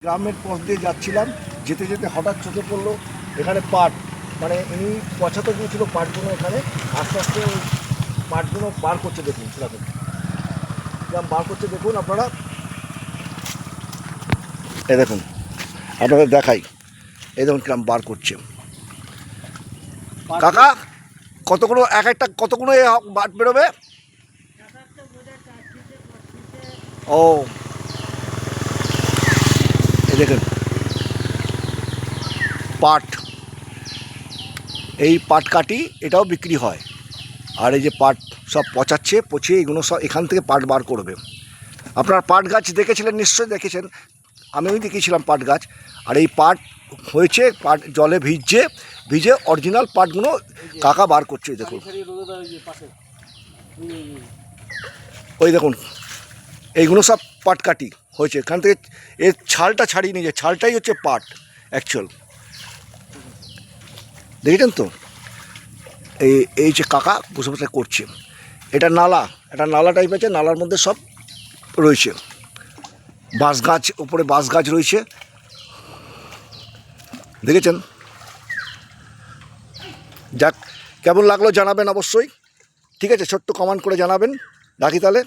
গ্রামের পথ দিয়ে যাচ্ছিলাম, যেতে যেতে হঠাৎ চোখে পড়লো এখানে পাট, মানে ইনি পছাতে গিয়েছিল পাটগুলো, এখানে আস্তে আস্তে ওই পাটগুলো বার করছে। দেখুন সেরকম বার করছে, দেখুন আপনারা, এই দেখুন আপনাদের দেখাই, এই দেখুন কিরম বার করছে। কাকা কতগুলো এক একটা কতগুলো বাট বেরোবে? ও এই দেখুন পাট, এই পাট কাটি এটাও বিক্রি হয়। আর এই যে পাট সব পচাচ্ছে, পচিয়ে এগুলো সব এখান থেকে পাট বার করবে। আপনার পাট গাছ দেখেছিলেন, নিশ্চয়ই দেখেছেন, আমিও দেখিয়েছিলাম পাট গাছ। আর এই পাট হয়েছে, পাট জলে ভিজে অরিজিনাল পাটগুলো কাকা বার করছে। দেখুন ওই দেখুন এইগুলো সব পাট কাটি হয়েছে, এখান থেকে এর ছালটা ছাড়িয়ে নিয়ে যায়, ছালটাই হচ্ছে পাট অ্যাকচুয়াল। দেখেছেন তো, এই যে কাকা বসে বসে করছে। এটা নালা, এটা নালা টাইপ আছে, নালার মধ্যে সব রয়েছে, বাঁশ গাছ, উপরে বাঁশ গাছ রয়েছে, দেখেছেন। যাক, কেমন লাগলো জানাবেন অবশ্যই, ঠিক আছে, ছোট্ট কমেন্ট করে জানাবেন। রাখি তাহলে।